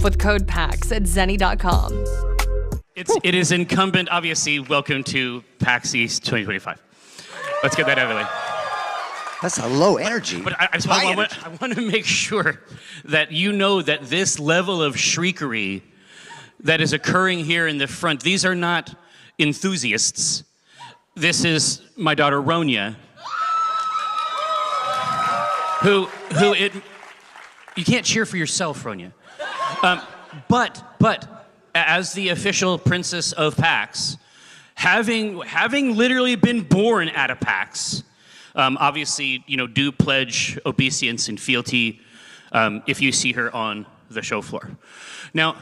with code PAX at zenny.com. It is incumbent, obviously, welcome to PAX East 2025. Let's get that out of the way. That's a low energy. But I want to make sure that you know that this level of shriekery that is occurring here in the front, these are not enthusiasts. This is my daughter, Ronya, who you can't cheer for yourself, Ronya. But as the official princess of PAX, having literally been born at a PAX, obviously, do pledge obeisance and fealty if you see her on the show floor. Now,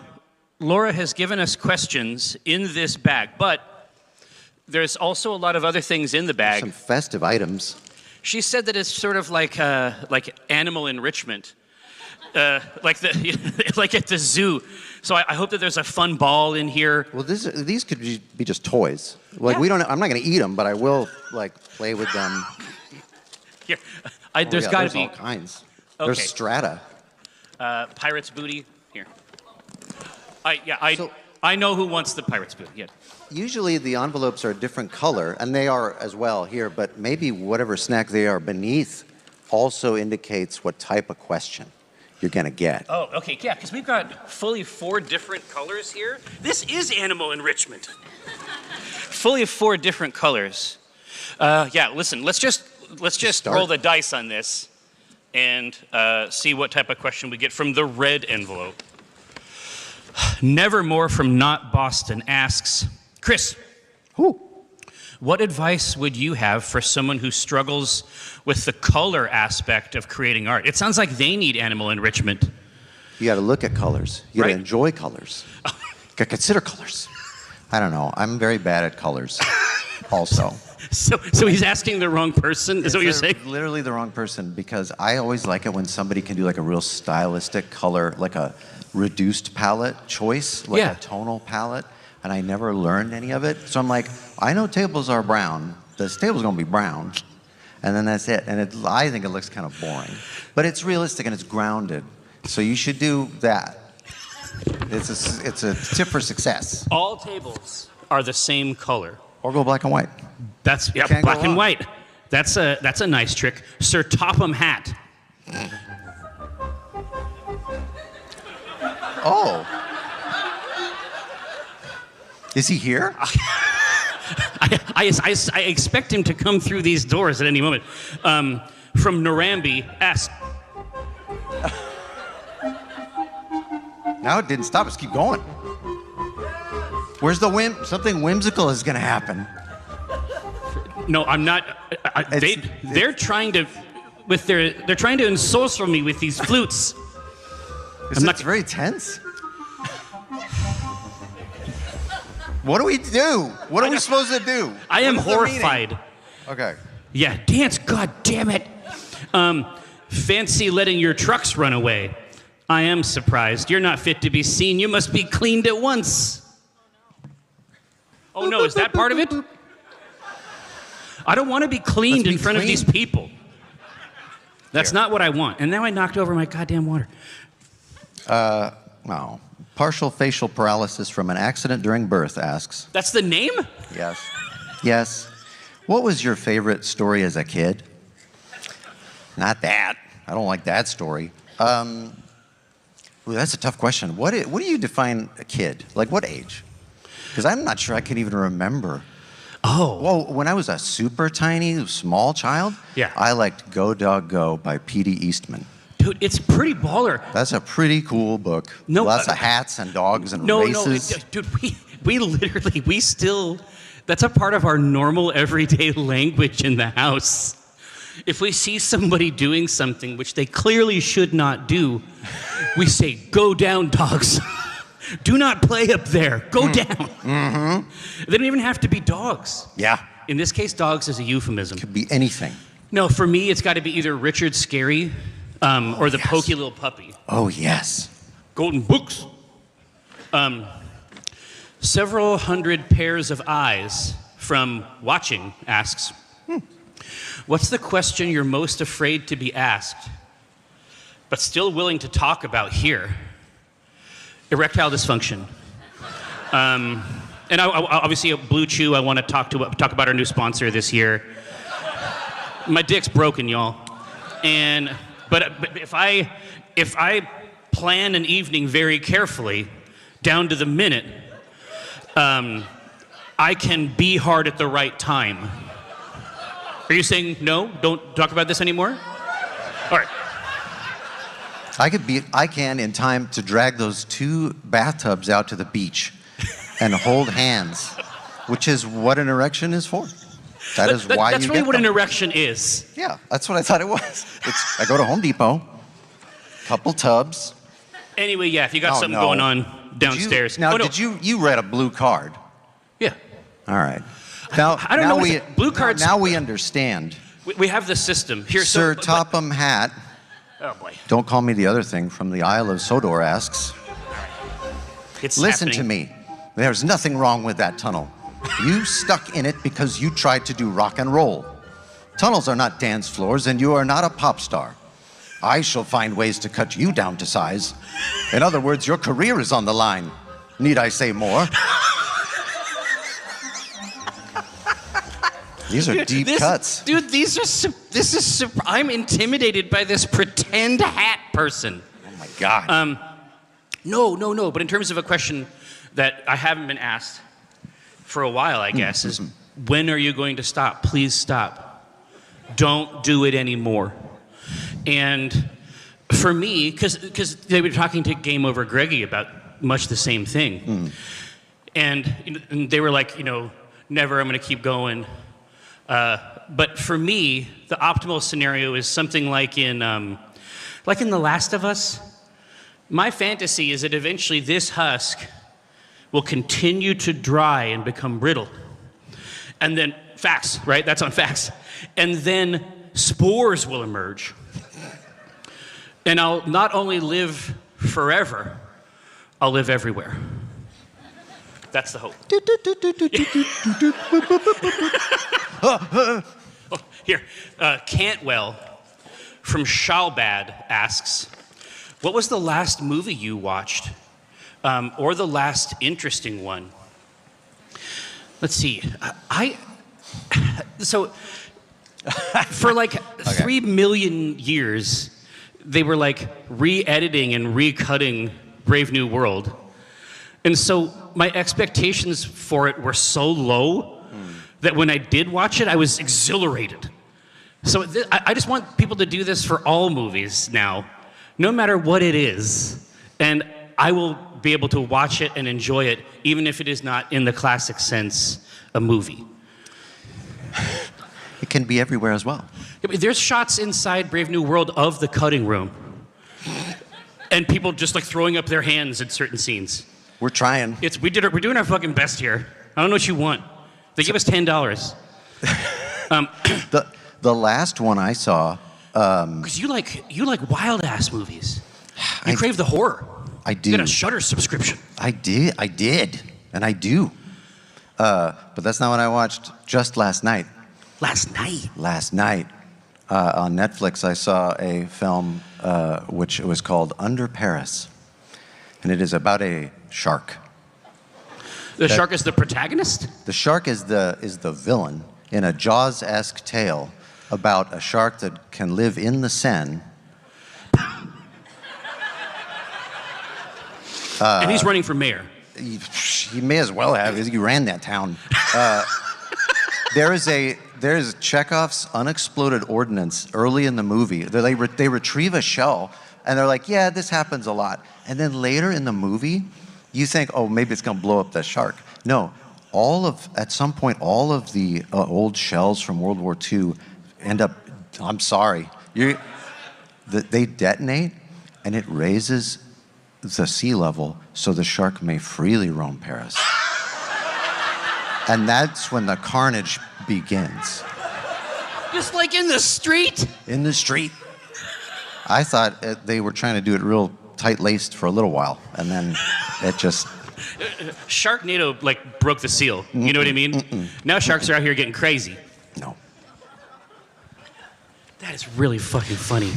Laura has given us questions in this bag, but there's also a lot of other things in the bag. Some festive items. She said that it's sort of like animal enrichment, like at the zoo. So I hope that there's a fun ball in here. Well, these could be just toys. Like Yeah. I'm not going to eat them, but I will play with them. Here, there's got to be all kinds. Okay. There's strata. Pirate's booty. Here. I know who wants the pirate's booty. Yeah. Usually the envelopes are a different color, and they are as well here, but maybe whatever snack they are beneath also indicates what type of question you're going to get. Oh, okay, yeah, because we've got fully 4 different colors here. This is animal enrichment. Fully 4 different colors. Yeah, listen, let's just roll the dice on this and see what type of question we get from the red envelope. Nevermore from Not Boston asks, Kris, what advice would you have for someone who struggles with the color aspect of creating art? It sounds like they need animal enrichment. You got to look at colors. You got to Right. enjoy colors. You got to consider colors. I don't know. I'm very bad at colors also. So he's asking the wrong person? Is that what you're saying? Literally the wrong person, because I always like it when somebody can do like a real stylistic color, like a reduced palette choice, like Yeah. a tonal palette, and I never learned any of it. So I'm like, I know tables are brown. This table's going to be brown, and then that's it. And I think it looks kind of boring. But it's realistic and it's grounded. So you should do that. It's a tip for success. All tables are the same color. Or go black and white. That's Can't black go and wrong. white. That's a nice trick. Sir Topham Hatt. Oh. Is he here? I expect him to come through these doors at any moment. From Narambi asks, Now it didn't stop us. Keep going. Where's the whim? Something whimsical is going to happen. no, I'm not. They're trying to ensorcel me with these flutes. It's very tense. What do we do? What are we supposed to do? I am What is the meaning? horrified. Okay. Yeah, dance, god damn it. Fancy letting your trucks run away. I am surprised. You're not fit to be seen. You must be cleaned at once. Oh no, is that part of it? I don't want to be cleaned Let's be in front of these clean. people. That's not what I want. And now I knocked over my goddamn water. Well, partial facial paralysis from an accident during birth asks. That's the name? Yes. Yes. What was your favorite story as a kid? Not that. I don't like that story. Ooh, that's a tough question. What do you define a kid? Like what age? Because I'm not sure I can even remember. Oh. Well, when I was a super tiny, small child, Yeah. I liked Go Dog Go by P.D. Eastman. Dude, it's pretty baller. That's a pretty cool book. No, Lots of hats and dogs and No, races. dude, we still, that's a part of our normal everyday language in the house. If we see somebody doing something which they clearly should not do, we say, go down, dogs. Do not play up there. Go down. Mm-hmm. They don't even have to be dogs. Yeah. In this case, dogs is a euphemism. Could be anything. No, for me, it's got to be either Richard Scarry or the Pokey Little Puppy. Oh, yes. Golden Books. Several hundred pairs of eyes from Watching asks, what's the question you're most afraid to be asked, but still willing to talk about here? erectile dysfunction. And obviously, Blue Chew, I want to talk about our new sponsor this year. My dick's broken, y'all. But if I plan an evening very carefully, down to the minute, I can be hard at the right time. Are you saying no? Don't talk about this anymore? All right. I can in time to drag those 2 bathtubs out to the beach and hold hands, which is what an erection is for. That's really what them. an erection is. Yeah, that's what I thought it was. I go to Home Depot, couple tubs. Anyway, yeah, if you got something going on downstairs. Did you read a blue card? Yeah. All right. Now, I don't know. Blue cards. Now we understand. We have the system here. Sir Topham Hat. Oh boy. Don't call me the other thing from the Isle of Sodor asks. Listen to me. There's nothing wrong with that tunnel. You stuck in it because you tried to do rock and roll. Tunnels are not dance floors, and you are not a pop star. I shall find ways to cut you down to size. In other words, your career is on the line. Need I say more? These are deep cuts. Dude, I'm intimidated by this pretend hat person. Oh my God. No. But in terms of a question that I haven't been asked for a while, I guess, is when are you going to stop? Please stop. Don't do it anymore. And for me, because they were talking to Game Over Greggy about much the same thing. And they were like, never, I'm going to keep going. But for me, the optimal scenario is something like in The Last of Us. My fantasy is that eventually this husk will continue to dry and become brittle. And then, facts, right? That's on facts. And then spores will emerge. And I'll not only live forever, I'll live everywhere. That's the hope. Here, Cantwell from Shalbad asks, what was the last movie you watched? Or the last interesting one? Let's see. So, for like 3 million years, they were like re-editing and recutting Brave New World. And so my expectations for it were so low that when I did watch it, I was exhilarated. So I just want people to do this for all movies now, no matter what it is. And I will be able to watch it and enjoy it, even if it is not in the classic sense a movie. It can be everywhere as well. There's shots inside Brave New World of the cutting room. And people just like throwing up their hands in certain scenes. We're trying. We're doing our fucking best here. I don't know what you want. They give us $10. The last one I saw. Because you like wild ass movies. You crave the horror. I do. You got a Shudder subscription. I did, and I do. But that's not what I watched just last night. Last night, on Netflix, I saw a film which was called Under Paris, and it is about a shark. The shark is the protagonist? The shark is the villain in a Jaws-esque tale about a shark that can live in the Seine. And he's running for mayor. He may as well have. He ran that town. There is Chekhov's unexploded ordnance early in the movie. They retrieve a shell, and they're like, yeah, this happens a lot. And then later in the movie, you think, oh, maybe it's going to blow up the shark. No, at some point, all of the old shells from World War II end up, I'm sorry, they detonate, and it raises the sea level so the shark may freely roam Paris. And that's when the carnage begins. Just like in the street? In the street. I thought they were trying to do it real tight-laced for a little while, and then it just... Sharknado, like, broke the seal. You know what I mean? Now sharks are out here getting crazy. No. That is really fucking funny.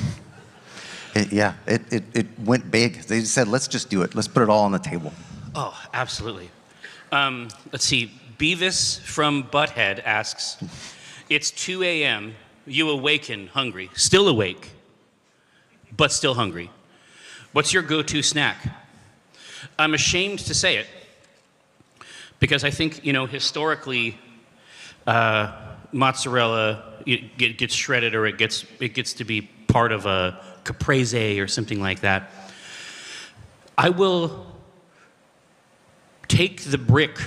It went big. They said, let's just do it. Let's put it all on the table. Oh, absolutely. Let's see. Beavis from Butthead asks, it's 2 a.m., you awaken hungry, still awake, but still hungry. What's your go-to snack? I'm ashamed to say it, because I think, historically, mozzarella gets shredded, or it gets to be part of a caprese or something like that. I will take the brick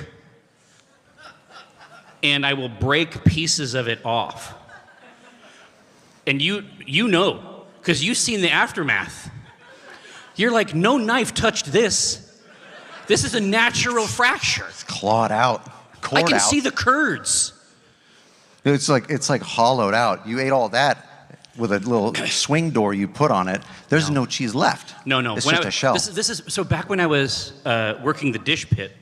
and I will break pieces of it off. And you know, because you've seen the aftermath. You're like, no knife touched this. This is a natural fracture. It's clawed out, I can see the curds. It's like hollowed out. You ate all that with a little swing door you put on it. There's no cheese left. No. It's just a shell. This is so back when I was working the dish pit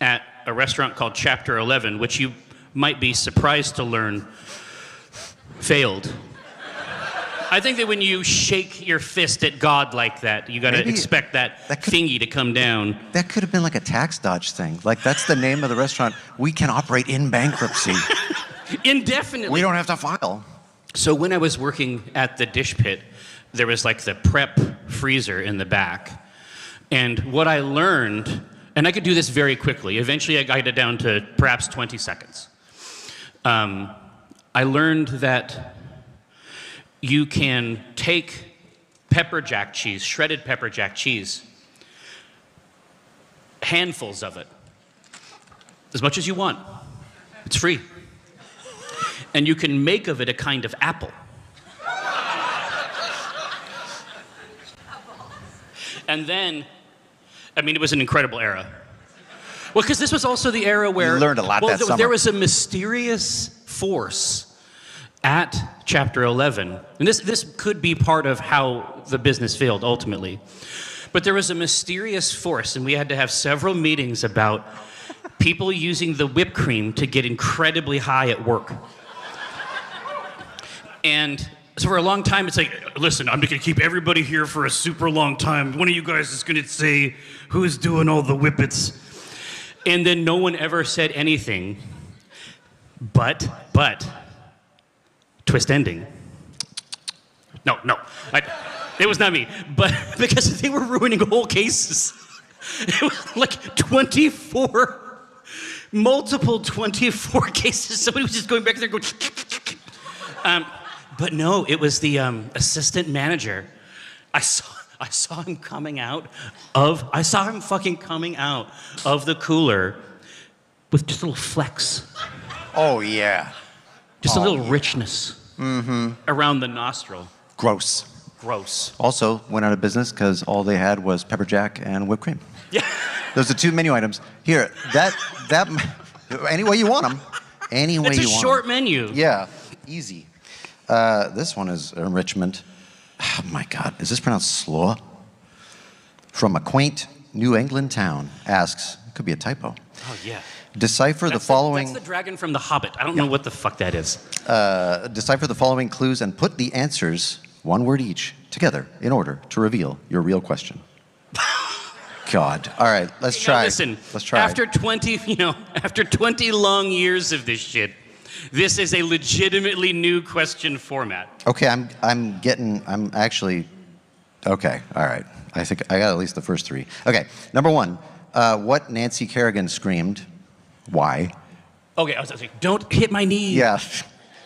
at a restaurant called Chapter 11, which you might be surprised to learn failed. I think that when you shake your fist at God like that, you got to expect that thingy to come down. That could have been like a tax dodge thing. Like, that's the name of the restaurant. We can operate in bankruptcy. Indefinitely. We don't have to file. So when I was working at the dish pit, there was like the prep freezer in the back. And what I learned, and I could do this very quickly. Eventually I got it down to perhaps 20 seconds. I learned that you can take pepper jack cheese, shredded pepper jack cheese, handfuls of it, as much as you want. It's free. And you can make of it a kind of apple. And then, it was an incredible era. Well, because this was also the era where... You learned a lot that summer. There was a mysterious force at Chapter 11. And this could be part of how the business failed ultimately. But there was a mysterious force, and we had to have several meetings about people using the whipped cream to get incredibly high at work. And so for a long time, it's like, listen, I'm going to keep everybody here for a super long time. One of you guys is going to say who's doing all the whippets. And then no one ever said anything. But, twist ending. No. It was not me. But because they were ruining whole cases. It was like multiple 24 cases. Somebody was just going back there going... But no, it was the assistant manager. I saw him coming out of... I saw him fucking coming out of the cooler with just little flecks. Oh, yeah. Just a little richness around the nostril. Gross. Also went out of business because all they had was pepper jack and whipped cream. Yeah. Those are 2 menu items. Here, that any way you want them. Any way you want them. It's a short menu. Yeah, easy. This one is enrichment. Oh my God, is this pronounced slaw? From a quaint New England town asks, it could be a typo. Oh yeah. Decipher the following... That's the dragon from The Hobbit. I don't know what the fuck that is. Decipher the following clues and put the answers, one word each, together in order to reveal your real question. God. All right, let's try. Listen, let's try. After 20 long years of this shit, this is a legitimately new question format. Okay, I'm actually, okay, all right. I think I got at least the first 3. Okay, number 1, what Nancy Kerrigan screamed, why? Okay, I was like, don't hit my knee. Yeah,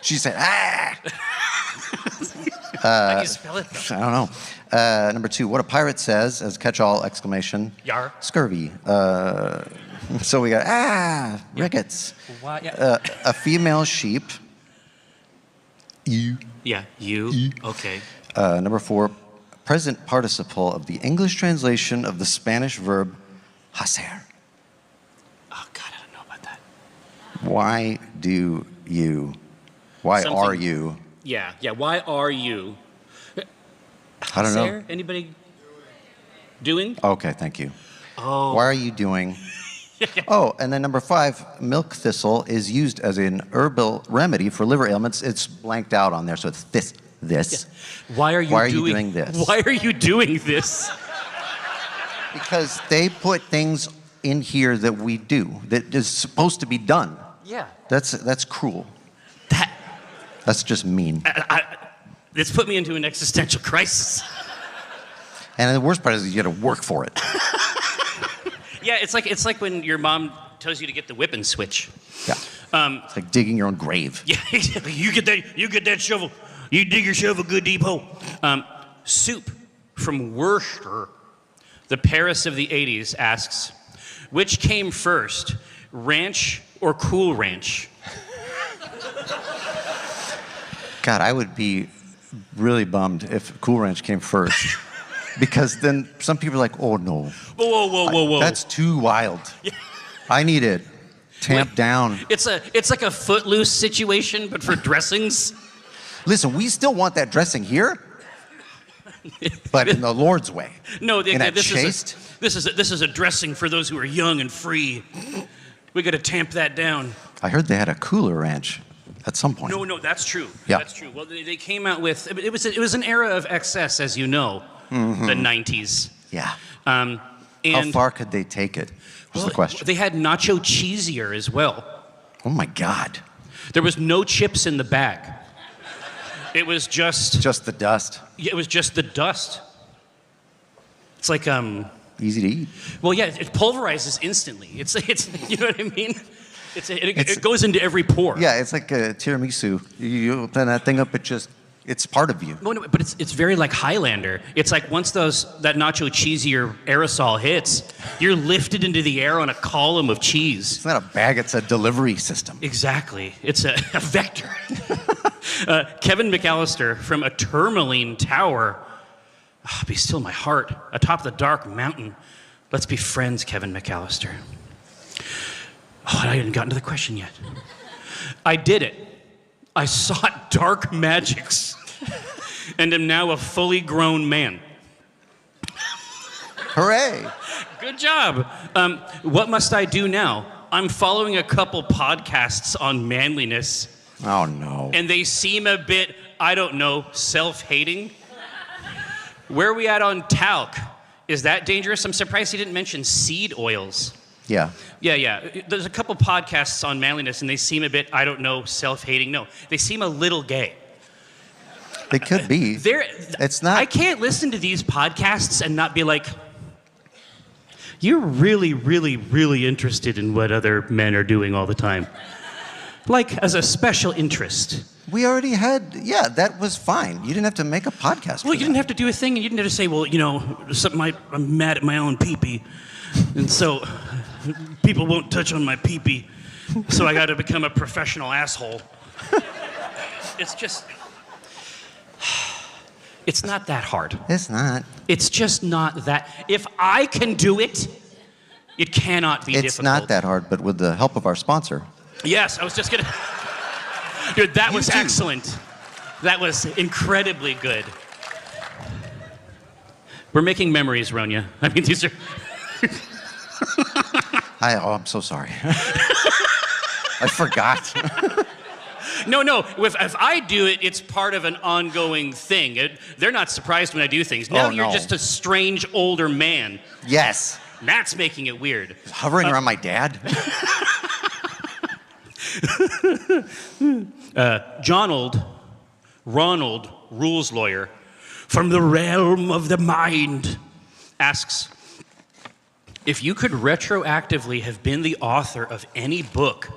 she said, ah! How do you spell it? I don't know. Number 2, what a pirate says as catch-all exclamation. Yar. Scurvy. So we got, rickets. Why? Yeah. A female sheep. You. Yeah, you. Okay. Number 4, present participle of the English translation of the Spanish verb hacer. Oh, God, I don't know about that. Why are you? Yeah, why are you? I don't know. Anybody doing? Okay, thank you. Oh. Why are you doing? Oh, and then number 5, milk thistle is used as an herbal remedy for liver ailments. It's blanked out on there, so it's this. Why are you doing this? Why are you doing this? Because they put things in here that we do that is supposed to be done. Yeah. That's cruel. That's just mean. This put me into an existential crisis. And the worst part is you got to work for it. Yeah, it's like when your mom tells you to get the whip and switch. Yeah. It's like digging your own grave. Yeah, you get that shovel. You dig yourself a good deep hole. Soup from Worcester, the Paris of the 80s, asks, which came first, ranch or Cool Ranch? God, I would be really bummed if Cool Ranch came first. Because then some people are like, oh no. Whoa. That's too wild. Yeah. I need it tamped down. It's like a Footloose situation, but for dressings. Listen, we still want that dressing here, but in the Lord's way. No, this is a dressing for those who are young and free. We got to tamp that down. I heard they had a Cooler Ranch at some point. No, that's true. Yeah. That's true. Well, they came out with it was an era of excess, as you know, the 90s. Yeah. And how far could they take it? Was the question. They had nacho cheesier as well. Oh my God. There was no chips in the bag. It was just the dust. Yeah, it was just the dust. It's like easy to eat. Well, yeah, it pulverizes instantly. It's you know what I mean? It goes into every pore. Yeah, it's like a tiramisu. You open that thing up, it's part of you. No, but it's very like Highlander. It's like once that nacho cheesier aerosol hits, you're lifted into the air on a column of cheese. It's not a bag, it's a delivery system. Exactly. It's a vector. Kevin McAllister from a tourmaline tower. Oh, be still my heart. Atop the dark mountain. Let's be friends, Kevin McAllister. Oh, I hadn't gotten to the question yet. I did it. I sought dark magics and am now a fully grown man. Hooray! Good job. What must I do now? I'm following a couple podcasts on manliness. Oh, no. And they seem a bit, I don't know, self-hating. Where are we at on talc? Is that dangerous? I'm surprised he didn't mention seed oils. Yeah. Yeah. There's a couple podcasts on manliness, and they seem a bit, I don't know, self-hating. No, they seem a little gay. They could be. It's not. I can't listen to these podcasts and not be like, you're really, really, really interested in what other men are doing all the time. Like, as a special interest. We already had, that was fine. You didn't have to make a podcast. Well, you didn't have to do a thing, and you didn't have to say, well, I'm mad at my own pee-pee. And so people won't touch on my pee-pee. So I got to become a professional asshole. It's just, it's not that hard. It's not. It's just not that. If I can do it, it cannot be difficult. It's not that hard, but with the help of our sponsor. Yes, I was just going to. Dude, that was excellent. That was incredibly good. We're making memories, Ronya. I mean, these are... I'm so sorry. I forgot. No. If I do it, it's part of an ongoing thing. They're not surprised when I do things. Now you're just a strange older man. Yes. That's making it weird. Hovering around my dad. Ronald, rules lawyer, from the realm of the mind, asks, if you could retroactively have been the author of any book,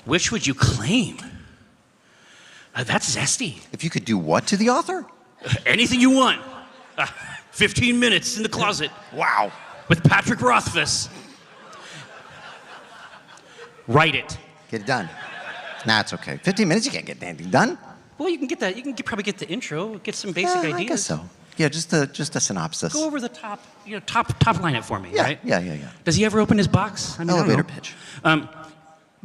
which would you claim? That's zesty. If you could do what to the author? Anything you want. 15 minutes in the closet. Wow. With Patrick Rothfuss. Write it. Get it done. Nah, it's okay. 15 minutes, you can't get anything done. Well, you can get that. You can probably get the intro, get some basic ideas. I guess so. Yeah, just a synopsis. Go over the top, top line it for me, right? Yeah. Does he ever open his box? I mean, elevator pitch.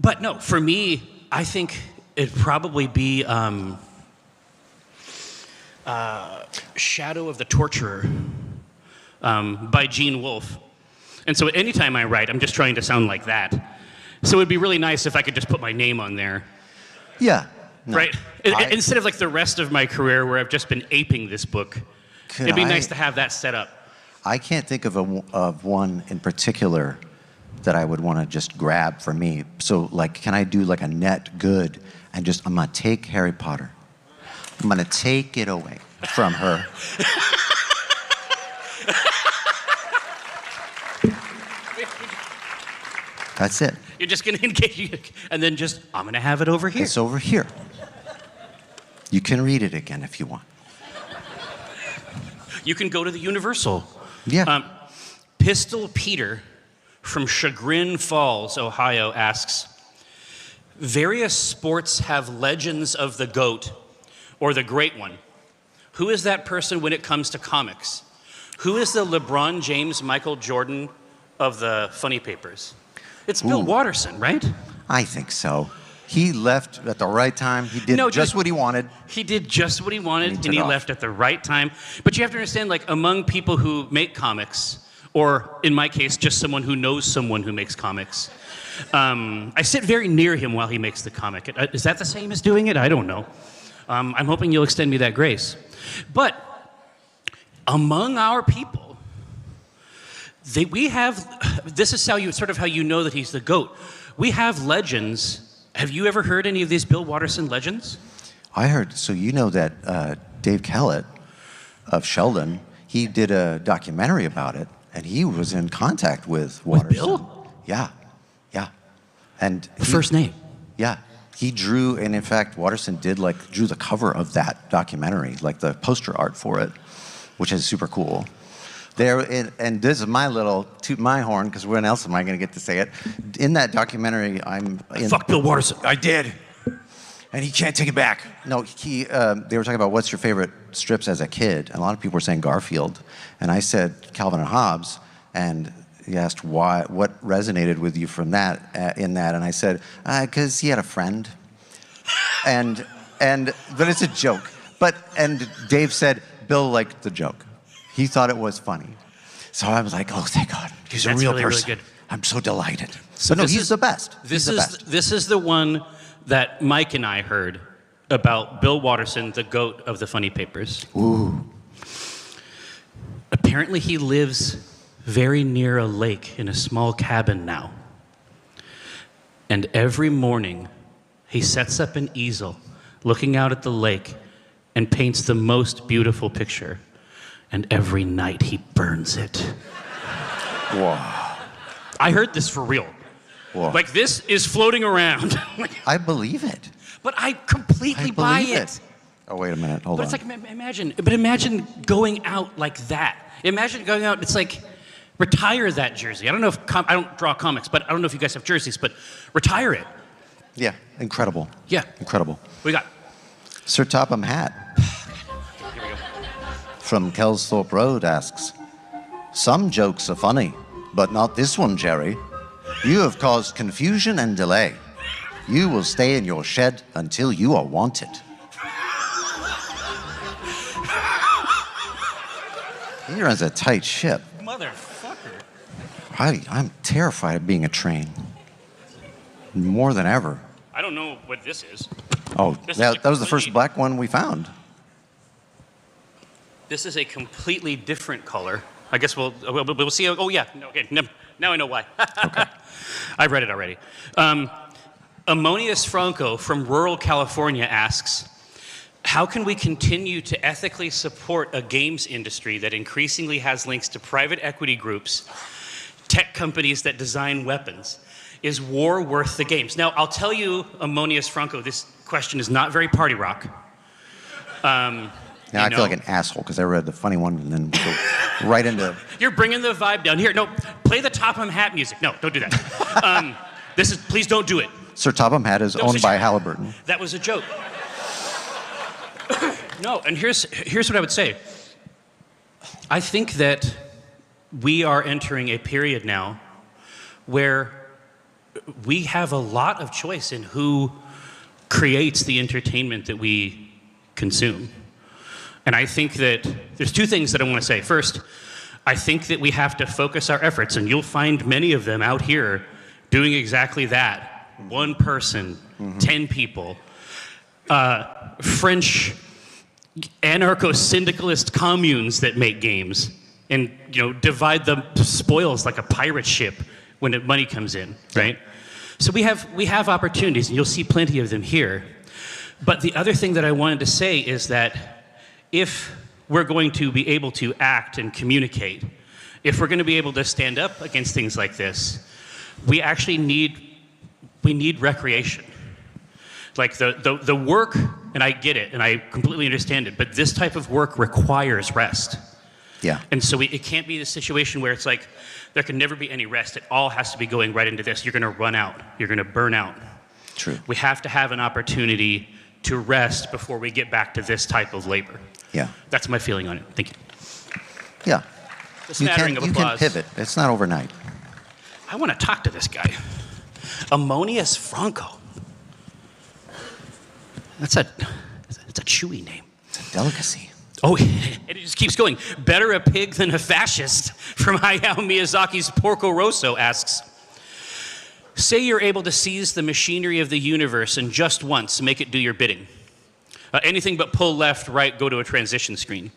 But no, for me, I think it'd probably be Shadow of the Torturer by Gene Wolfe. And so anytime I write, I'm just trying to sound like that. So it'd be really nice if I could just put my name on there. Yeah. right? Instead of like the rest of my career where I've just been aping this book, it'd be nice to have that set up. I can't think of one in particular that I would want to just grab for me. So, like, can I do like a net good and just, I'm going to take Harry Potter. I'm going to take it away from her. That's it. You're just going to engage, and then just, I'm going to have it over here. It's over here. You can read it again if you want. You can go to the Universal. Yeah. Pistol Peter from Chagrin Falls, Ohio asks, various sports have legends of the GOAT or the Great One. Who is that person when it comes to comics? Who is the LeBron James, Michael Jordan of the funny papers? It's Bill Watterson, right? I think so. He left at the right time. He did just what he wanted. He did just what he wanted, and he left at the right time. But you have to understand, like, among people who make comics, or in my case, just someone who knows someone who makes comics, I sit very near him while he makes the comic. Is that the same as doing it? I don't know. I'm hoping you'll extend me that grace. But among our people, we have, this is how you know that he's the GOAT. We have legends. Have you ever heard any of these Bill Watterson legends? I heard, so you know that Dave Kellett of Sheldon, he did a documentary about it, and he was in contact with Watterson. With Bill? Yeah, yeah. And first name? Yeah. He drew, and in fact, Watterson drew the cover of that documentary, like the poster art for it, which is super cool. And this is my little toot my horn, because when else am I going to get to say it? In that documentary, Fuck Bill Watterson. I did. And he can't take it back. No, they were talking about what's your favorite strips as a kid. And a lot of people were saying Garfield. And I said Calvin and Hobbes. And he asked what resonated with you from that, in that. And I said, because he had a friend. But it's a joke. And Dave said, Bill liked the joke. He thought it was funny. So I was like, oh, thank God. He's a real person. Really good. I'm so delighted. So no, he's the best. This is the one that Mike and I heard about Bill Watterson, the GOAT of the funny papers. Ooh. Apparently he lives very near a lake in a small cabin now. And every morning he sets up an easel looking out at the lake and paints the most beautiful picture. And every night he burns it. Whoa. I heard this for real. Whoa. Like, this is floating around. I believe it. But I completely buy it. Oh, wait a minute. Hold on. But it's like, imagine going out like that. Imagine going out, it's like, retire that jersey. I don't know if, I don't draw comics, but I don't know if you guys have jerseys, but retire it. Yeah, incredible. Yeah. Incredible. What we got? Sir Topham Hatt. Here we go. From Kelsthorpe Road asks, some jokes are funny, but not this one, Jerry. You have caused confusion and delay. You will stay in your shed until you are wanted. He runs a tight ship. Motherfucker. I'm terrified of being a train. More than ever. I don't know what this is. Oh, that was the first black one we found. This is a completely different color. I guess we'll see. Oh, yeah. No, okay. Now I know why. Okay. I've read it already. Ammonius Franco from rural California asks, how can we continue to ethically support a games industry that increasingly has links to private equity groups, tech companies that design weapons? Is war worth the games? Now, I'll tell you, Ammonius Franco, this question is not very party rock. Now I feel like an asshole because I read the funny one and then go right into... You're bringing the vibe down here. No, play the Topham Hatt music. No, don't do that. Please don't do it. Sir Topham Hatt is owned by Halliburton. That was a joke. No, and here's what I would say. I think that we are entering a period now where we have a lot of choice in who creates the entertainment that we consume. And I think that there's two things that I want to say. First, I think that we have to focus our efforts, and you'll find many of them out here doing exactly that. One person, 10 people. French anarcho-syndicalist communes that make games and divide the spoils like a pirate ship when the money comes in, right? So we have opportunities, and you'll see plenty of them here. But the other thing that I wanted to say is that if we're going to be able to act and communicate, if we're going to be able to stand up against things like this, we actually need recreation. Like the work, and I get it, and I completely understand it, but this type of work requires rest. Yeah. And so it can't be the situation where it's like, there can never be any rest. It all has to be going right into this. You're going to run out. You're going to burn out. True. We have to have an opportunity to rest before we get back to this type of labor. Yeah. That's my feeling on it. Thank you. Yeah. A smattering of applause. You can pivot. It's not overnight. I want to talk to this guy. Ammonius Franco. That's a chewy name. It's a delicacy. Oh, and it just keeps going. Better a pig than a fascist, from Hayao Miyazaki's Porco Rosso asks. Say you're able to seize the machinery of the universe and just once make it do your bidding. Anything but pull left, right, go to a transition screen.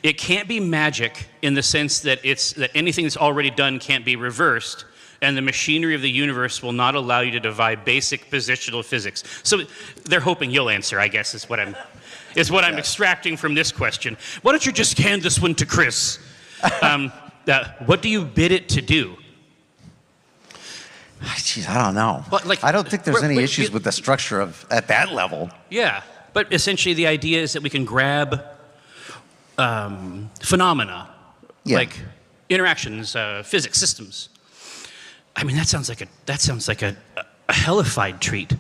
It can't be magic in the sense that that anything that's already done can't be reversed, and the machinery of the universe will not allow you to defy basic positional physics. So they're hoping you'll answer, I guess, is what I'm extracting from this question. Why don't you just hand this one to Kris? What do you bid it to do? Jeez, I don't know. Well, I don't think there's any issues with the structure at that level. Yeah, but essentially the idea is that we can grab phenomena, like interactions, physics, systems. I mean, that sounds like a hellified treat.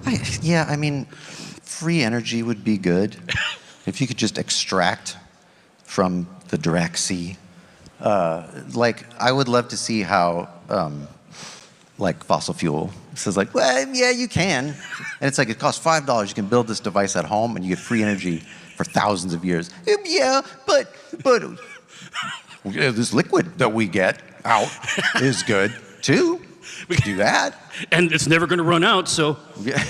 I mean, free energy would be good if you could just extract from the direct sea. I would love to see how, fossil fuel says well, yeah, you can. And it's like, it costs $5. You can build this device at home and you get free energy for thousands of years. Yeah, but this liquid that we get out is good too. We can do that. And it's never going to run out, so. Yeah.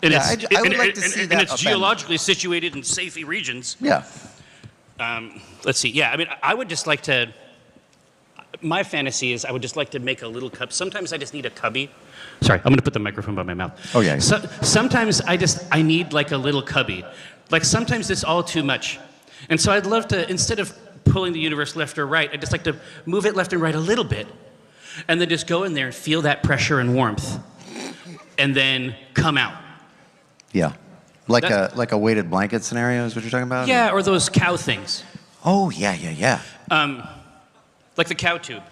And I would like to see that. And it's geologically situated in safe regions. Yeah. Let's see. Yeah, I mean, I would just like to. My fantasy is I would just like to make a little cup. Sometimes I just need a cubby. Sorry, I'm going to put the microphone by my mouth. Oh, yeah. Sometimes I need like a little cubby. Like sometimes it's all too much. And so I'd love to, instead of pulling the universe left or right, I'd just like to move it left and right a little bit. And then just go in there and feel that pressure and warmth. And then come out. Yeah. Like a weighted blanket scenario is what you're talking about? Yeah, or those cow things. Oh, yeah. Like the cow tube.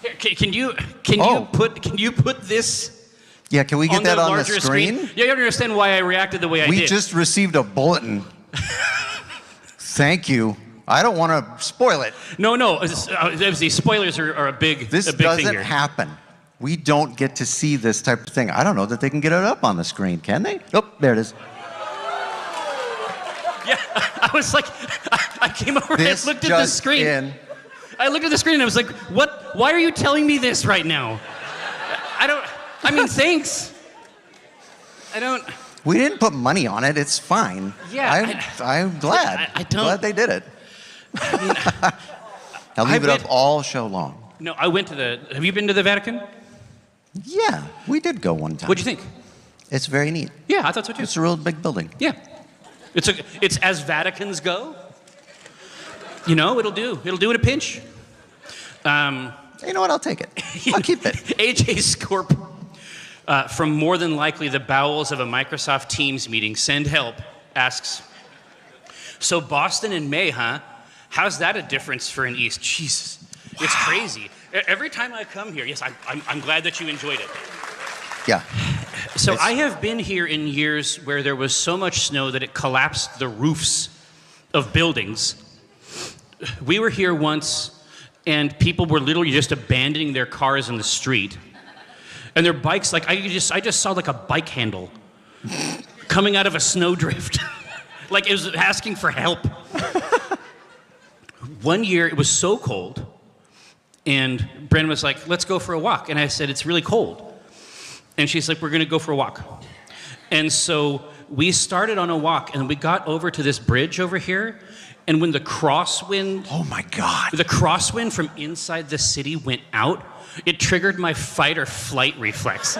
Here, can you put this? Yeah, can we get that on the screen? Yeah, you understand why I reacted the way I did. We just received a bulletin. Thank you. I don't want to spoil it. No. The spoilers are a big thing here. This doesn't happen. We don't get to see this type of thing. I don't know that they can get it up on the screen, can they? Oh, there it is. Yeah, I was like, I came over and looked at the screen. I looked at the screen and I was like, what? Why are you telling me this right now? Thanks. We didn't put money on it. It's fine. Yeah. I'm glad. Glad they did it. I'll leave it up all show long. No, I went to have you been to the Vatican? Yeah, we did go one time. What'd you think? It's very neat. Yeah, I thought so too. It's a real big building. Yeah. It's as Vaticans go. It'll do in a pinch. You know what? I'll take it. I'll keep it. AJ Scorp, from more than likely the bowels of a Microsoft Teams meeting, send help, asks, so Boston in May, huh? How's that a difference for an East? Jesus, it's crazy. Every time I come here, yes, I'm glad that you enjoyed it. Yeah. So I have been here in years where there was so much snow that it collapsed the roofs of buildings. We were here once, and people were literally just abandoning their cars in the street. And their bikes, I just saw like a bike handle coming out of a snowdrift. Like it was asking for help. One year, it was so cold, and Brandon was like, let's go for a walk. And I said, it's really cold. And she's like, we're going to go for a walk. And so we started on a walk, and we got over to this bridge over here. And when the crosswind... Oh, my God. The crosswind from inside the city went out, it triggered my fight or flight reflex.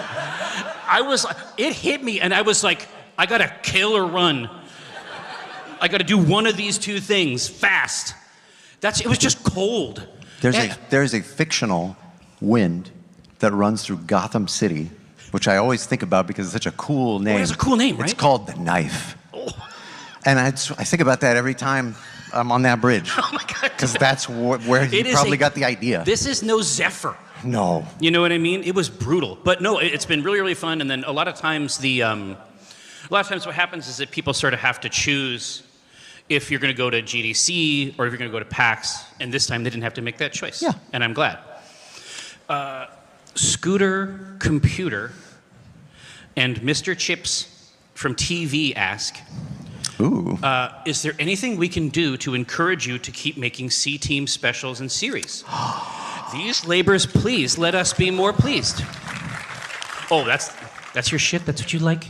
It hit me, and I was like, I got to kill or run. I got to do one of these two things fast. It was just cold. There's a fictional wind that runs through Gotham City, which I always think about because it's such a cool name. It has a cool name, right? It's called the Knife. Oh. And I think about that every time I'm on that bridge. Oh my God. Because that's where you probably got the idea. This is no Zephyr. No. You know what I mean? It was brutal. But no, it's been really, really fun. And then a lot of times what happens is that people sort of have to choose if you're going to go to GDC or if you're going to go to PAX. And this time they didn't have to make that choice. Yeah. And I'm glad. Scooter Computer and Mr. Chips from TV ask, ooh. Is there anything we can do to encourage you to keep making C-Team specials and series? These labors, please, let us be more pleased. Oh, that's your shit? That's what you like?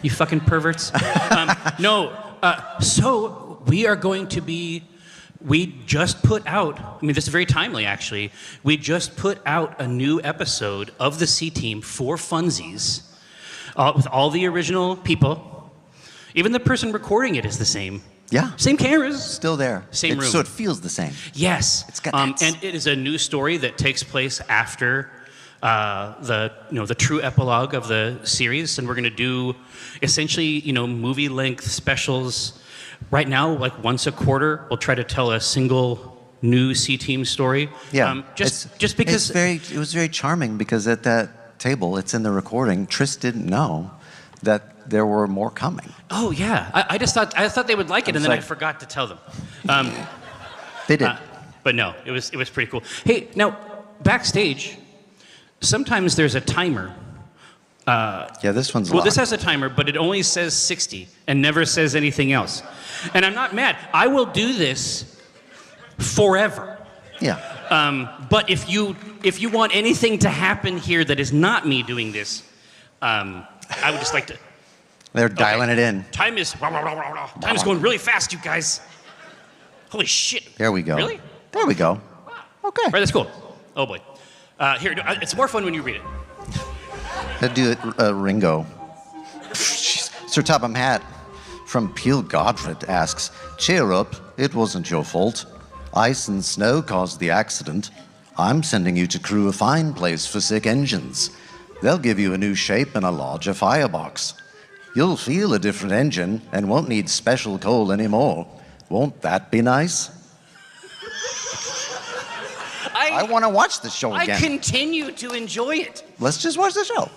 You fucking perverts? So we are going to be... We just put out, I mean, this is very timely, actually. We just put out a new episode of the C-Team for funsies with all the original people. Even the person recording it is the same. Yeah. Same cameras. Still there. Same room. So it feels the same. Yes. It's got that. And it is a new story that takes place after the true epilogue of the series. And we're going to do essentially, movie-length specials. Right now, like once a quarter, we'll try to tell a single new C-Team story. Yeah. Just because... It was very charming because at that table, it's in the recording, Tris didn't know that there were more coming. Oh, yeah. I thought they would like it, and then I forgot to tell them. They did. But no, it was pretty cool. Hey, now, backstage, sometimes there's a timer. Yeah, this one's Well, locked. this has a timer, but it only says 60 and never says anything else. And I'm not mad. I will do this forever. Yeah. But if you want anything to happen here that is not me doing this, I would just like to... They're dialing it in. Time is going really fast, you guys. Holy shit. There we go. Really? There we go. Okay. Right, that's cool. Oh, boy. Here, it's more fun when you read it. Let's do it, Ringo. Sir Topham Hatt from Peel Godfrey asks, cheer up, it wasn't your fault. Ice and snow caused the accident. I'm sending you to crew a fine place for sick engines. They'll give you a new shape and a larger firebox. You'll feel a different engine and won't need special coal anymore. Won't that be nice? I want to watch the show again. I continue to enjoy it. Let's just watch the show.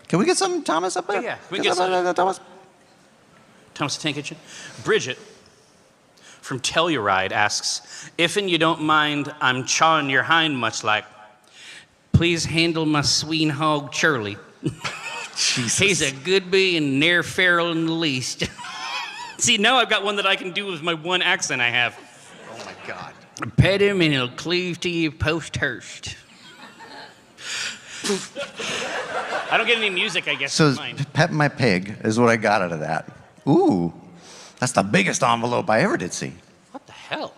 Can we get some Thomas up there? Yeah. Can we get some Thomas? Thomas the Tank Engine. Bridget from Telluride asks, if and you don't mind, I'm chawing your hind much like, please handle my sween hog Charlie. He's a good bee and ne'er feral in the least. See, now I've got one that I can do with my one accent I have. Oh my God. Pet him and he'll cleave to you post-haste. I don't get any music, I guess. So pet my pig is what I got out of that. Ooh, that's the biggest envelope I ever did see. What the hell?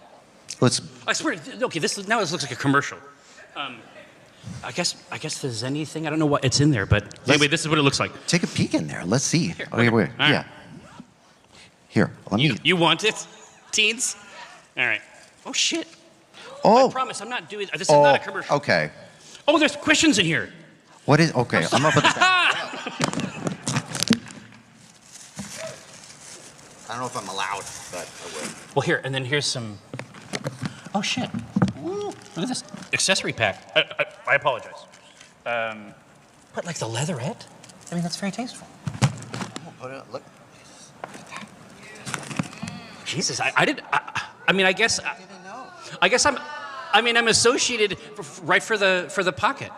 Let's. I swear. Okay, this looks like a commercial. I guess there's anything. I don't know what it's in there, but anyway, this is what it looks like. Take a peek in there. Let's see. Here, okay, wait. All right. Yeah. Here, let me. You want it, teens? All right. Oh shit. Oh. I promise, I'm not doing. This is not a commercial. Okay. Oh, there's questions in here. What is? Okay, I'm gonna put this down. I don't know if I'm allowed, but I will. Well, here, and then here's some. Oh shit. Ooh, look at this accessory pack. I apologize. But like the leatherette? I mean, that's very tasteful. Put it. Look. Jesus, I mean, I guess. I guess I'm associated right for the pocket.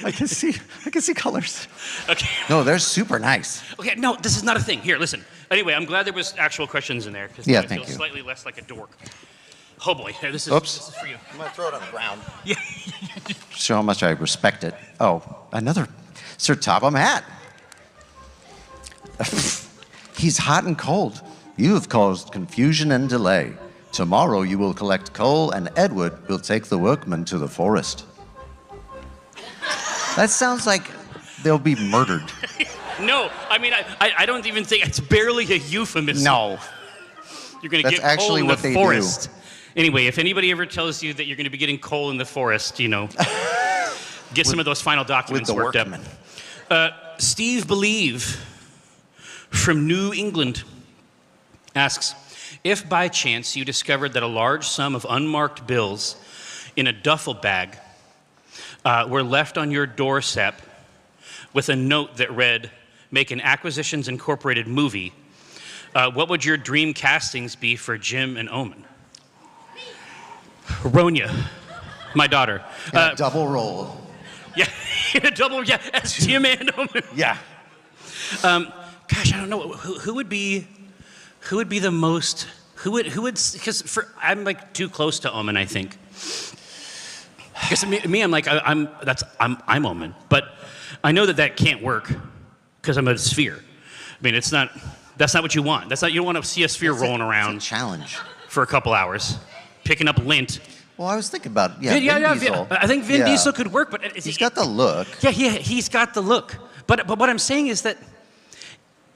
My can see colors. Okay. No, they're super nice. Okay, no, this is not a thing. Here, listen. Anyway, I'm glad there was actual questions in there because Yeah, I feel thank you. slightly less like a dork. Oh boy, here, this is for you. I'm gonna throw it on the ground. Yeah. Show how much I respect it. Oh, another Sir Topham hat. He's hot and cold. You have caused confusion and delay. Tomorrow you will collect coal, and Edward will take the workmen to the forest. That sounds like they'll be murdered. No, I mean, I don't even think it's barely a euphemism. No. You're going to That's get coal actually in what the they forest. Anyway, if anybody ever tells you that you're going to be getting coal in the forest, you know, get some of those final documents with the worked workmen. up. Steve Believe from New England asks, if by chance you discovered that a large sum of unmarked bills in a duffel bag were left on your doorstep with a note that read, "Make an Acquisitions Incorporated movie," what would your dream castings be for Jim and Omen? Ronya, my daughter. Double roll. Yeah, in a double, yeah, as Jim and Omen. Yeah. Gosh, I don't know. Who would be the most, who would, because I'm like too close to Omen, I think. Because me, I'm like, I'm Omen. But I know that can't work because I'm a sphere. I mean, that's not what you want. You don't want to see a sphere rolling around. It's a challenge. For a couple hours, picking up lint. Well, I was thinking about, Vin Diesel. I think Vin Diesel could work, but he's got the look. Yeah, he's got the look. But what I'm saying is that,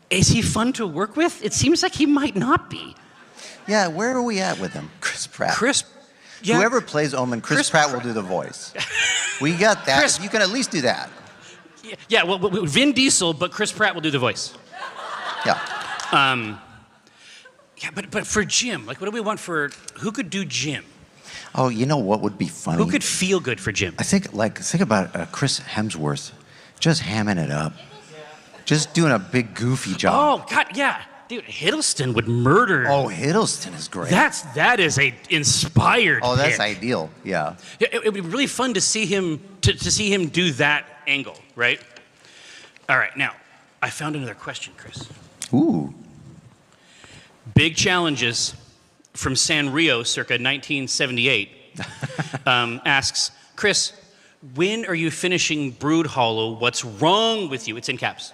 is he fun to work with? It seems like he might not be. Yeah, where are we at with him? Chris Pratt. Yeah. Whoever plays Omen, Chris Pratt will do the voice. We got that. You can at least do that. Yeah, well, Vin Diesel, but Chris Pratt will do the voice. Yeah. Yeah, but for Jim, like, what do we want for, who could do Jim? Oh, you know what would be funny? Who could feel good for Jim? I think about Chris Hemsworth, just hamming it up, just doing a big goofy job. Oh God, yeah, dude, Hiddleston would murder. Oh, Hiddleston is great. That is a inspired. Oh, that's pick. ideal. Yeah. It would be really fun to see him see him do that angle, right? All right, now I found another question, Chris. Ooh. Big challenges from Sanrio, circa 1978, asks, Chris, when are you finishing Brood Hollow? What's wrong with you? It's in caps.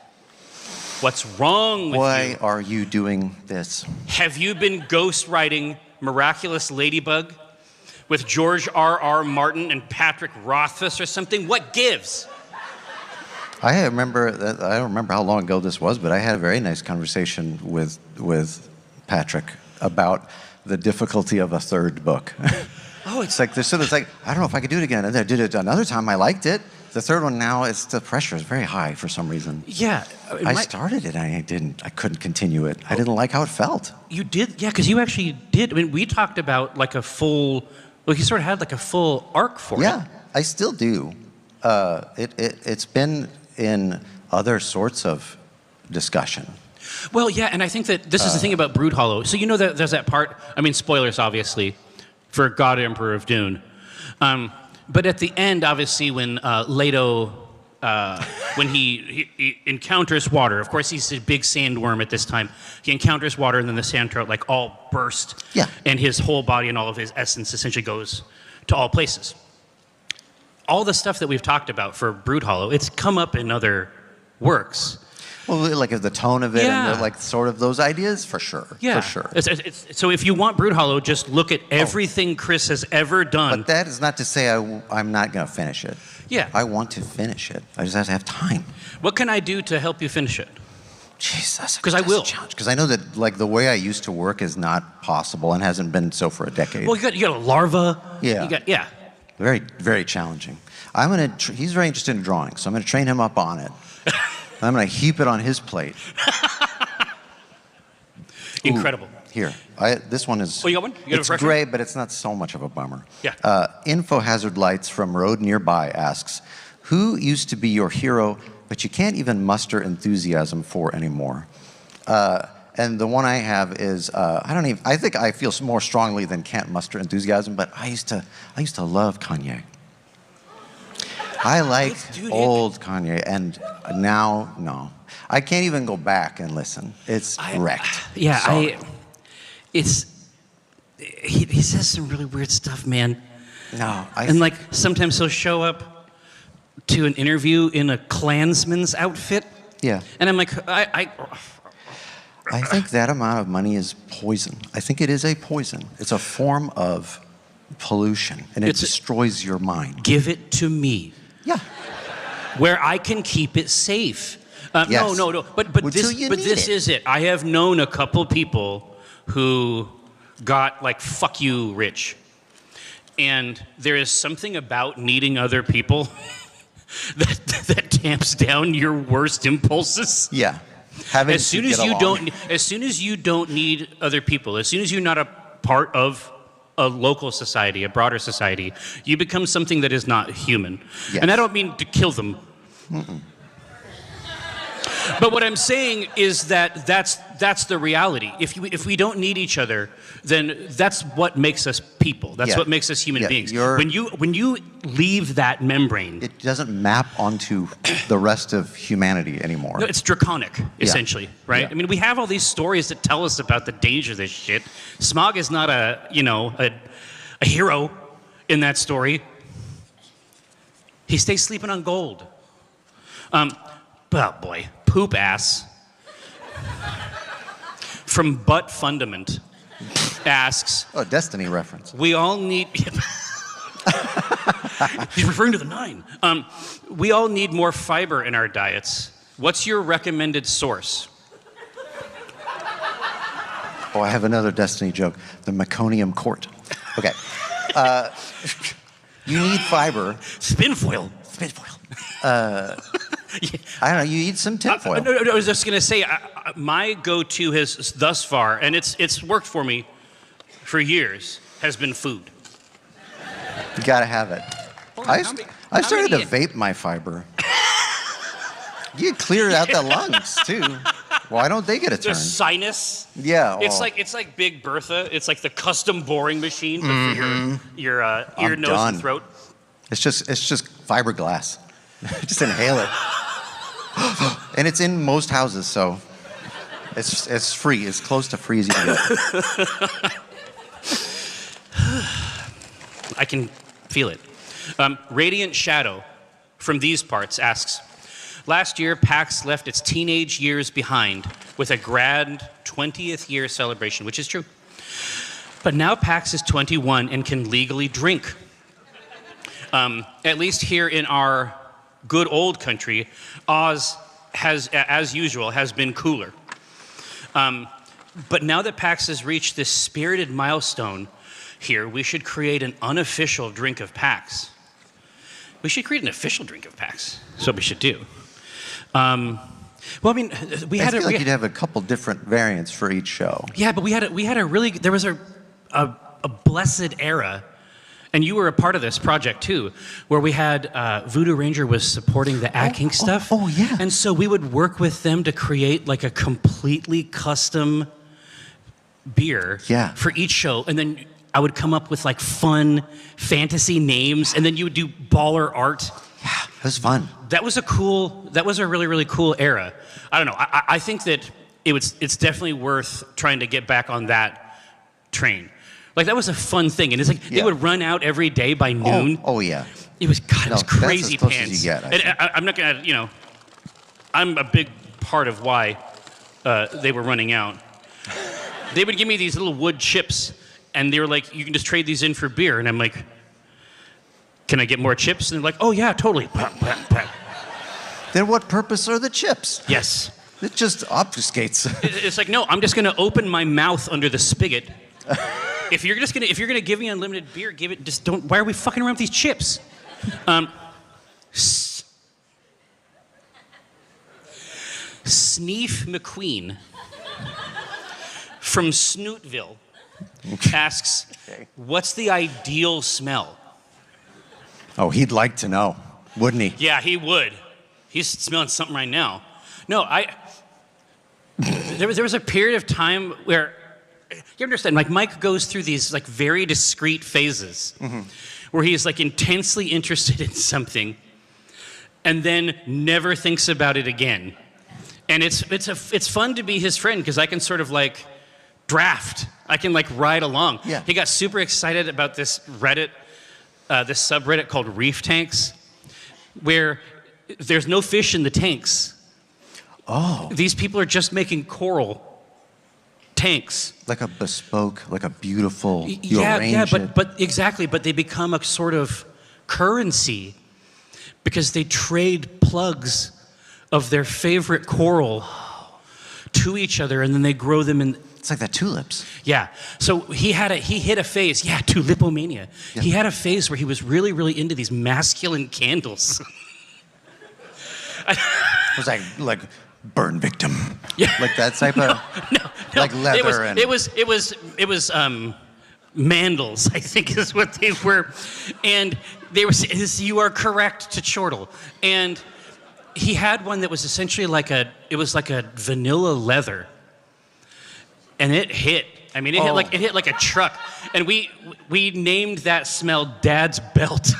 What's wrong with you? Why are you doing this? Have you been ghostwriting Miraculous Ladybug with George R.R. Martin and Patrick Rothfuss or something? What gives? I don't remember how long ago this was, but I had a very nice conversation with Patrick about the difficulty of a third book. Oh, it's like I don't know if I could do it again. And I did it another time. I liked it. The third one now, the pressure is very high for some reason. Yeah. I started it. I couldn't continue it. I didn't like how it felt. You did? Yeah, because you actually did. I mean, we talked about like a full, well, he sort of had like a full arc for it. Yeah, I still do. It's been in other sorts of discussion. Well, yeah, and I think that this is the thing about Brood Hollow. So you know that there's that part, I mean, spoilers, obviously, for God Emperor of Dune. But at the end, obviously, when Leto, when he encounters water, of course, he's a big sandworm at this time. He encounters water, and then the sand trout, like, all burst. Yeah. And his whole body and all of his essence essentially goes to all places. All the stuff that we've talked about for Brood Hollow, it's come up in other works. Well, like the tone of it and like sort of those ideas, for sure. Yeah. For sure. So if you want Brood Hollow, just look at everything Chris has ever done. But that is not to say I'm not going to finish it. Yeah. I want to finish it. I just have to have time. What can I do to help you finish it? Jesus. Because I will. Because I know that like the way I used to work is not possible and hasn't been so for a decade. Well, you got a larva. Yeah. Very, very challenging. He's very interested in drawing, so I'm going to train him up on it. I'm going to heap it on his plate. Incredible. Ooh, here. This one is... Oh, you got one? You got it's a gray, but it's not so much of a bummer. Yeah. Info Hazard Lights from Road Nearby asks, who used to be your hero, but you can't even muster enthusiasm for anymore? And the one I have is, I think I feel more strongly than can't muster enthusiasm, but I used to love Kanye. I like Dude, old Kanye, and now, no. I can't even go back and listen. It's wrecked. Yeah, Sorry. he says some really weird stuff, man. No, And like sometimes he'll show up to an interview in a Klansman's outfit. Yeah. And I'm like, I think that amount of money is poison. I think it is a poison. It's a form of pollution, and it destroys your mind. Give it to me. Yeah. Where I can keep it safe. Yes. No. But this is it. I have known a couple people who got like fuck you rich. And there is something about needing other people that tamps down your worst impulses. Yeah. As soon as you don't need other people, as soon as you're not a part of a local society, a broader society, you become something that is not human. Yes. And I don't mean to kill them. Mm-mm. But what I'm saying is that that's the reality. If we don't need each other, then that's what makes us people. That's what makes us human beings. When you leave that membrane, it doesn't map onto the rest of humanity anymore. No, it's draconic, essentially, right? Yeah. I mean, we have all these stories that tell us about the danger of this shit. Smog is not a hero in that story. He stays sleeping on gold. Oh boy, poop ass. From Butt Fundament asks. Oh, Destiny reference. We all need. He's referring to the 9. We all need more fiber in our diets. What's your recommended source? Oh, I have another Destiny joke. The meconium court. Okay. You need fiber. Spinfoil. I don't know. You eat some tinfoil. No, I was just going to say, my go-to has thus far, and it's worked for me for years, has been food. You got to have it. I started to vape my fiber. You cleared out the lungs, too. Why don't they get a turn? The sinus. Yeah. It's like Big Bertha. It's like the custom boring machine, but for your ear, nose, and throat. It's just fiberglass. Just inhale it. And it's in most houses, so it's free. It's close to free as you can get. I can feel it. Radiant Shadow from these parts asks, last year, PAX left its teenage years behind with a grand 20th year celebration, which is true. But now PAX is 21 and can legally drink. At least here in our good old country, Oz has, as usual, has been cooler. But now that PAX has reached this spirited milestone here, we should create an unofficial drink of PAX. We should create an official drink of PAX. That's what we should do. Well, I mean, I feel like you'd have a couple different variants for each show. Yeah, but there was a blessed era. And you were a part of this project, too, where we had Voodoo Ranger was supporting the Ad King stuff. Oh, yeah. And so we would work with them to create like a completely custom beer for each show. And then I would come up with like fun fantasy names, and then you would do baller art. Yeah, it was fun. That was a really, really cool era. I don't know. I think that it's definitely worth trying to get back on that train. Like, that was a fun thing. And it's like, they would run out every day by noon. Oh yeah. It was, it was crazy that's as close pants. as you get, I'm not going to, I'm a big part of why they were running out. They would give me these little wood chips, and they were like, you can just trade these in for beer. And I'm like, can I get more chips? And they're like, oh yeah, totally. Then what purpose are the chips? Yes. It just obfuscates. It's like, no, I'm just going to open my mouth under the spigot. If you're gonna give me unlimited beer, give it. Just don't. Why are we fucking around with these chips? Sneef McQueen from Snootville asks, "What's the ideal smell?" Oh, he'd like to know, wouldn't he? Yeah, he would. He's smelling something right now. No, there was a period of time where. You understand, like Mike goes through these like very discrete phases where he's like intensely interested in something, and then never thinks about it again. And it's fun to be his friend because I can sort of like draft. I can like ride along. Yeah. He got super excited about this Reddit, this subreddit called Reef Tanks, where there's no fish in the tanks. Oh. These people are just making coral tanks. Like a bespoke, like a beautiful, but exactly, but they become a sort of currency because they trade plugs of their favorite coral to each other, and then they grow them in. It's like the tulips. Yeah. So he hit a phase. Yeah, tulipomania. Yeah. He had a phase where he was really, really into these masculine candles. It was like burn victim. Yeah. Like that type of like leather it was mandals, I think is what they were. And they were you are correct to chortle. And he had one that was essentially like a vanilla leather. And it hit. I mean, it hit like a truck. And we named that smell Dad's Belt.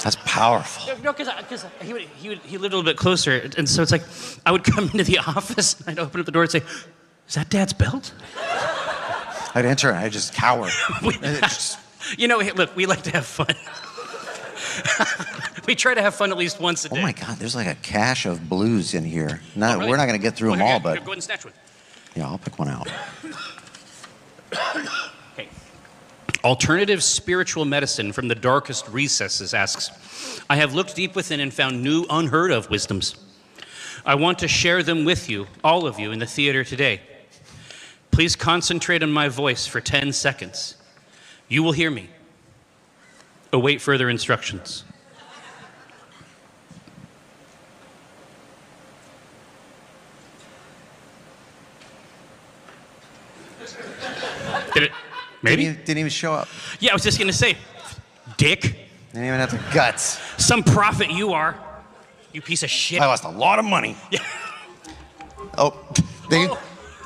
That's powerful. No, because he lived a little bit closer, and so it's like I would come into the office and I'd open up the door and say, "Is that Dad's belt?" I'd enter and I'd just cower. Look, we like to have fun. We try to have fun at least once a day. Oh my God, there's like a cache of blues in here. No, really? We're not going to get through them all, but go ahead and snatch one. Yeah, I'll pick one out. Okay. Alternative spiritual medicine from the darkest recesses asks, I have looked deep within and found new, unheard of wisdoms. I want to share them with you, all of you, in the theater today. Please concentrate on my voice for 10 seconds. You will hear me. Await further instructions. Did it? Maybe? Didn't even show up. Yeah, I was just going to say, dick. Didn't even have the guts. Some prophet you are. You piece of shit. I lost a lot of money. Yeah.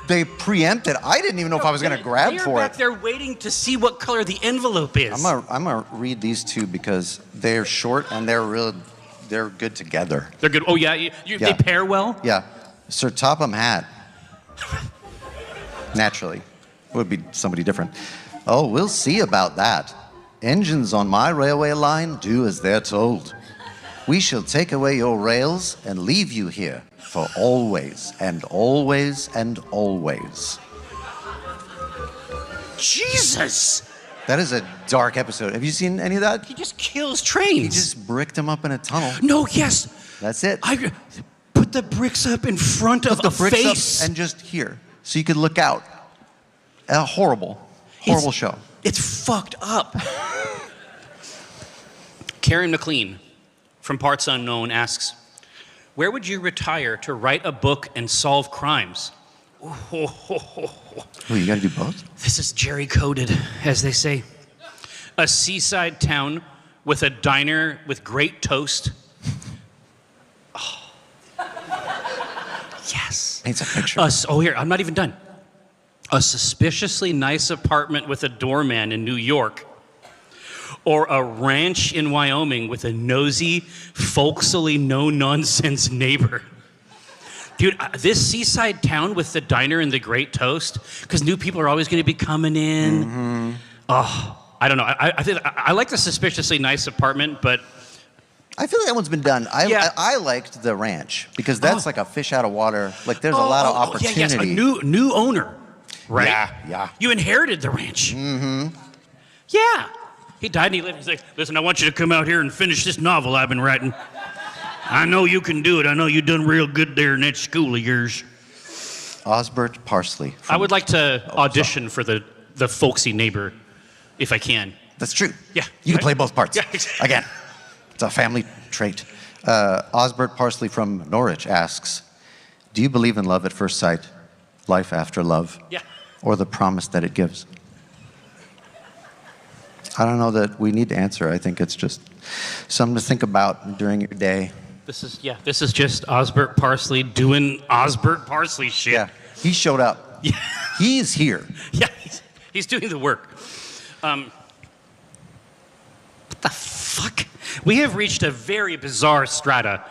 They preempted. I didn't even know if I was going to grab for it. They're waiting to see what color the envelope is. I'm gonna read these two because they're short and they're good together. They're good. Oh yeah, they pair well. Yeah, Sir Topham Hatt. Naturally, would be somebody different. Oh, we'll see about that. Engines on my railway line do as they're told. We shall take away your rails and leave you here for always and always and always. Jesus! That is a dark episode. Have you seen any of that? He just kills trains. He just bricked them up in a tunnel. No, yes. That's it. I put the bricks up in front of a face. And just here, so you could look out. A horrible show. It's fucked up. Karen McLean from Parts Unknown asks, where would you retire to write a book and solve crimes? Oh, you gotta do both? This is Jerry coded, as they say. A seaside town with a diner with great toast. Oh. Yes. Paints a picture. Here, I'm not even done. A suspiciously nice apartment with a doorman in New York. Or a ranch in Wyoming with a nosy, folksily, no-nonsense neighbor. Dude, this seaside town with the diner and the great toast, because new people are always going to be coming in. Mm-hmm. Oh, I don't know. I think I like the suspiciously nice apartment, but I feel like that one's been done. I liked the ranch because that's like a fish out of water. Like there's a lot of opportunity. Yes, a new owner, right? Yeah. You inherited the ranch. Mm-hmm. Yeah. He died and he lived. He's like, listen, I want you to come out here and finish this novel I've been writing. I know you can do it. I know you done real good there in that school of yours. Osbert Parsley. I would like to audition for the folksy neighbor, if I can. That's true. Yeah. You can play both parts. Yeah. Again, it's a family trait. Osbert Parsley from Norwich asks, do you believe in love at first sight, life after love, or the promise that it gives? I don't know that we need to answer. I think it's just something to think about during your day. This is just Osbert Parsley doing Osbert Parsley shit. Yeah, he showed up. Yeah. He's here. Yeah, he's doing the work. What the fuck? We have reached a very bizarre strata.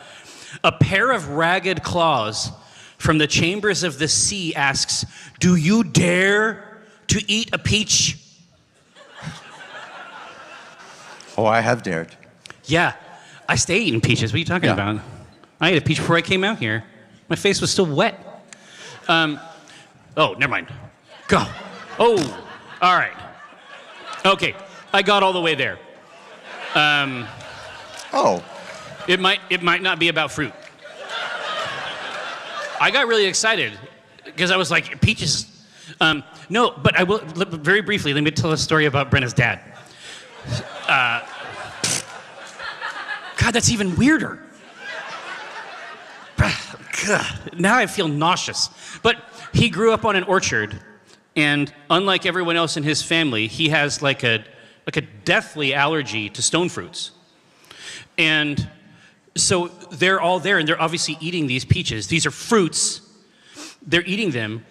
A pair of ragged claws from the chambers of the sea asks, "Do you dare to eat a peach?" Oh, I have dared. Yeah, I stay eating peaches. What are you talking about? I ate a peach before I came out here. My face was still wet. Oh, never mind. Go. Oh, all right. Okay, I got all the way there. Oh. It might not be about fruit. I got really excited because I was like, peaches. No, but I will, very briefly, let me tell a story about Brenna's dad. God, that's even weirder. Now I feel nauseous. But he grew up on an orchard, and unlike everyone else in his family, he has like a deathly allergy to stone fruits. And so they're all there, and they're obviously eating these peaches. These are fruits. They're eating them,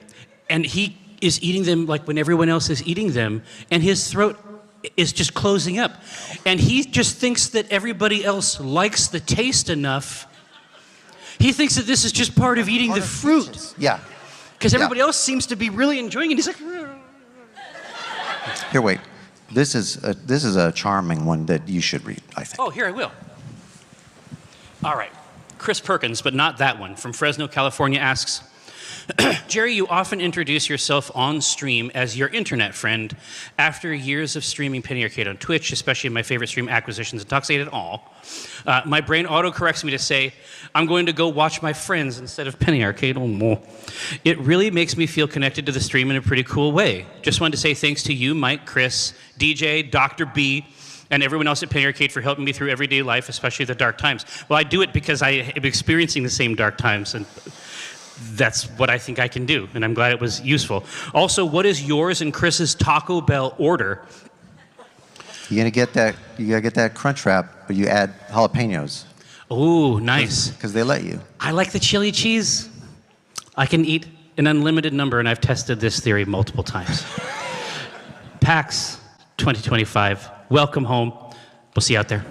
and he is eating them like when everyone else is eating them, and his throat is just closing up. And he just thinks that everybody else likes the taste enough. He thinks that this is just part of eating the fruit. Peaches. Yeah. Because everybody else seems to be really enjoying it. He's like, Here, wait. This is a charming one that you should read, I think. oh, here I will. All right. Chris Perkins, but not that one, from Fresno, California, asks, Jerry, you often introduce yourself on stream as your internet friend. After years of streaming Penny Arcade on Twitch, especially in my favorite stream, Acquisitions Intoxicated All, my brain auto-corrects me to say, I'm going to go watch my friends instead of Penny Arcade. It really makes me feel connected to the stream in a pretty cool way. Just wanted to say thanks to you, Mike, Kris, DJ, Dr. B, and everyone else at Penny Arcade for helping me through everyday life, especially the dark times. Well, I do it because I am experiencing the same dark times, and that's what I think I can do, and I'm glad it was useful. Also, what is yours and Kris's Taco Bell order? You gotta get that crunch wrap, but you add jalapenos. Oh, nice. Because they let you. I like the chili cheese. I can eat an unlimited number, and I've tested this theory multiple times. PAX 2025. Welcome home. We'll see you out there.